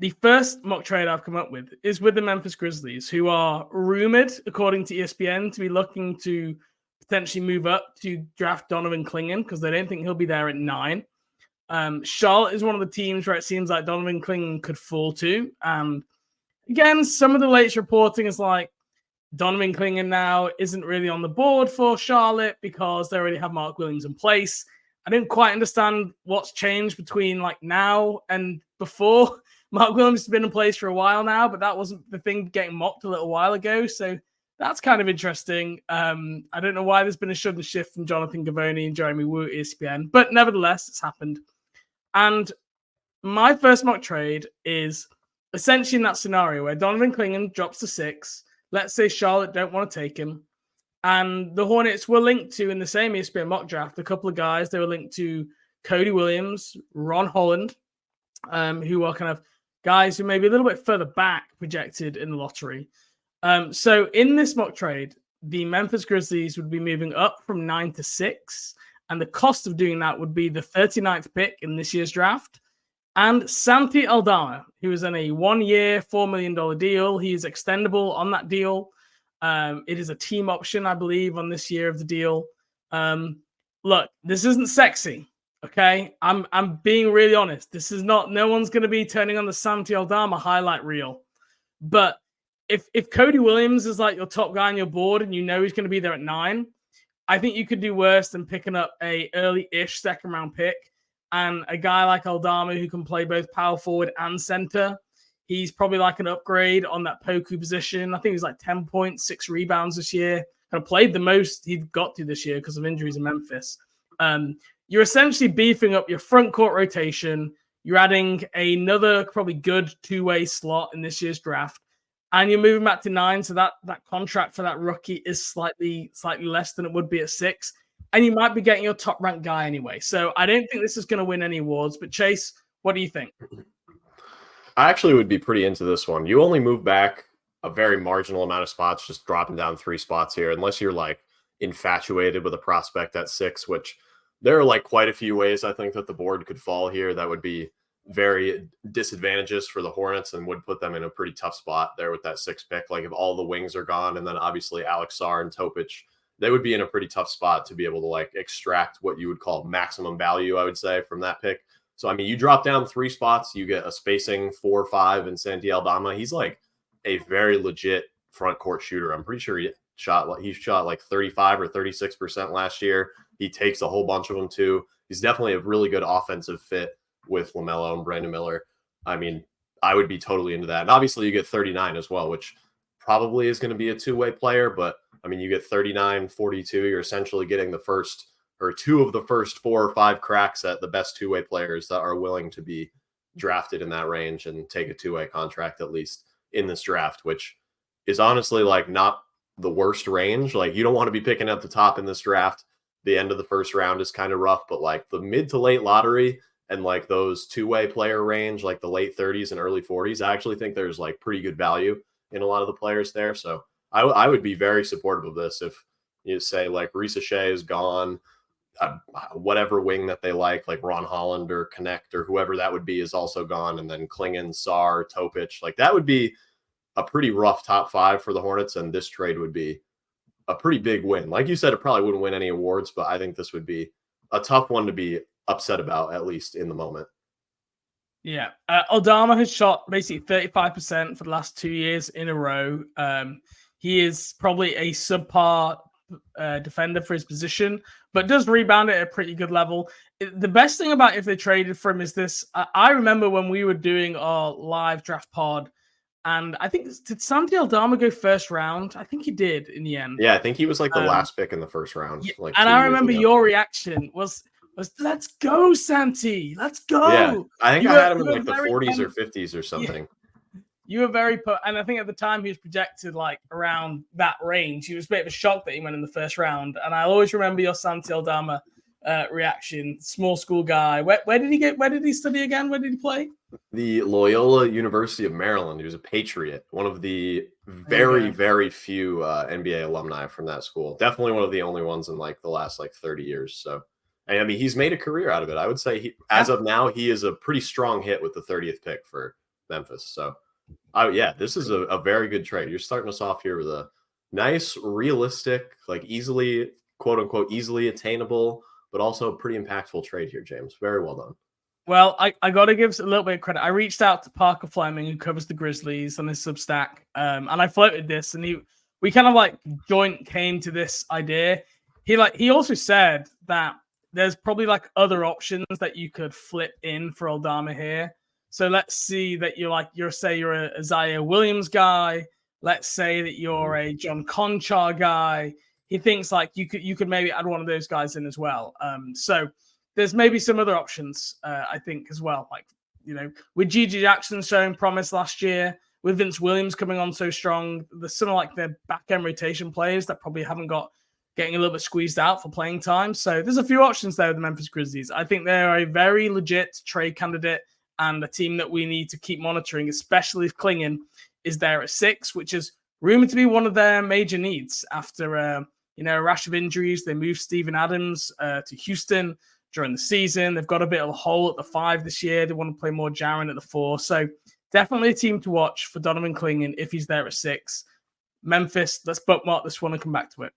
the first mock trade I've come up with is with the Memphis Grizzlies, who are rumored, according to ESPN, to be looking to potentially move up to draft Donovan Clingan because they don't think he'll be there at 9. Charlotte is one of the teams where it seems like Donovan Clingan could fall to. And again, some of the latest reporting is like Donovan Clingan now isn't really on the board for Charlotte because they already have Mark Williams in place. I didn't quite understand what's changed between like now and before. Mark Williams has been in place for a while now, but that wasn't the thing getting mocked a little while ago. So that's kind of interesting. I don't know why there's been a sudden shift from Jonathan Gavoni and Jeremy Wu at ESPN, but nevertheless, it's happened. And my first mock trade is essentially in that scenario where Donovan Clingan drops to 6. Let's say Charlotte don't want to take him. And the Hornets were linked to, in the same ESPN mock draft, a couple of guys. They were linked to Cody Williams, Ron Holland, who are kind of guys who may be a little bit further back projected in the lottery. So in this mock trade, the Memphis Grizzlies would be moving up from 9 to 6. And the cost of doing that would be the 39th pick in this year's draft. And Santi Aldama, who is in a 1-year, $4 million deal. He is extendable on that deal. It is a team option, I believe, on this year of the deal. Look, this isn't sexy, okay? I'm being really honest. This is not, no one's going to be turning on the Santi Aldama highlight reel. But if Cody Williams is like your top guy on your board and you know he's going to be there at 9, I think you could do worse than picking up a early-ish second-round pick and a guy like Aldama who can play both power forward and center. He's probably like an upgrade on that Poku position. I think he's like 10 points, 6 rebounds this year. Kind of played the most he'd got to this year because of injuries in Memphis. You're essentially beefing up your front court rotation. You're adding another probably good two-way slot in this year's draft. And you're moving back to 9, so that contract for that rookie is slightly less than it would be at 6. And you might be getting your top-ranked guy anyway. So I don't think this is going to win any awards. But Chase, what do you think? I actually would be pretty into this one. You only move back a very marginal amount of spots, just dropping down 3 spots here, unless you're like infatuated with a prospect at 6, which there are like quite a few ways I think that the board could fall here that would be very disadvantageous for the Hornets and would put them in a pretty tough spot there with that 6th pick. Like if all the wings are gone and then obviously Alex Sarr and Topic, they would be in a pretty tough spot to be able to like extract what you would call maximum value, I would say, from that pick. So, I mean, you drop down 3 spots, you get a spacing 4 or 5 in Santi Aldama. He's like a very legit front court shooter. I'm pretty sure he shot like 35 or 36% last year. He takes a whole bunch of them too. He's definitely a really good offensive fit with LaMelo and Brandon Miller. I mean, I would be totally into that. And obviously you get 39 as well, which probably is going to be a two-way player. But I mean, you get 39, 42. You're essentially getting the first or 2 of the first 4 or 5 cracks at the best two-way players that are willing to be drafted in that range and take a two-way contract, at least in this draft, which is honestly like not the worst range. Like you don't want to be picking at the top in this draft. The end of the first round is kind of rough, but like the mid to late lottery and like those two-way player range, like the late 30s and early 40s, I actually think there's like pretty good value in a lot of the players there. So I would be very supportive of this if you say like Risa Shea is gone, whatever wing that they like Ron Holland or Connect or whoever that would be is also gone. And then Clingan, Sarr, Topic, like that would be a pretty rough top 5 for the Hornets. And this trade would be a pretty big win. Like you said, it probably wouldn't win any awards, but I think this would be a tough one to be upset about, at least in the moment. Yeah. Aldama has shot basically 35% for the last 2 years in a row. He is probably a subpar defender for his position, but does rebound at a pretty good level. The best thing about if they traded for him is this. I remember when we were doing our live draft pod, and I think, did Santi Aldama go first round? I think he did in the end. Yeah, I think he was like the last pick in the first round. Yeah, like and I remember your reaction was let's go, Santi. Let's go. Yeah, I think I had him in like the 40s or 50s or something. Yeah. You were very and I think at the time he was projected like around that range. He was a bit of a shock that he went in the first round. And I'll always remember your Santi Aldama reaction. Small school guy. Where did he get? Where did he study again? Where did he play? The Loyola University of Maryland. He was a Patriot. One of the very, very few NBA alumni from that school. Definitely one of the only ones in like the last like 30 years. So, I mean, he's made a career out of it. I would say as of now, he is a pretty strong hit with the 30th pick for Memphis. So, yeah, this is a very good trade. You're starting us off here with a nice, realistic, like easily, quote unquote, easily attainable, but also pretty impactful trade here, James. Very well done. Well, I got to give a little bit of credit. I reached out to Parker Fleming, who covers the Grizzlies, on his Substack, and I floated this, and we kind of like joint came to this idea. He also said that there's probably like other options that you could flip in for Aldama here. So let's see that you're a Isaiah Williams guy. Let's say that you're a John Conchar guy. He thinks like you could maybe add one of those guys in as well. So there's maybe some other options, I think, as well. Like, with Gigi Jackson showing promise last year, with Vince Williams coming on so strong, there's some of like the back-end rotation players that probably haven't getting a little bit squeezed out for playing time. So there's a few options there with the Memphis Grizzlies. I think they're a very legit trade candidate and a team that we need to keep monitoring, especially if Clingan is there at 6, which is rumored to be one of their major needs after, a rash of injuries. They moved Steven Adams to Houston during the season. They've got a bit of a hole at the 5 this year. They want to play more Jaren at the 4. So definitely a team to watch for Donovan Clingan if he's there at 6. Memphis, let's bookmark this one and come back to it.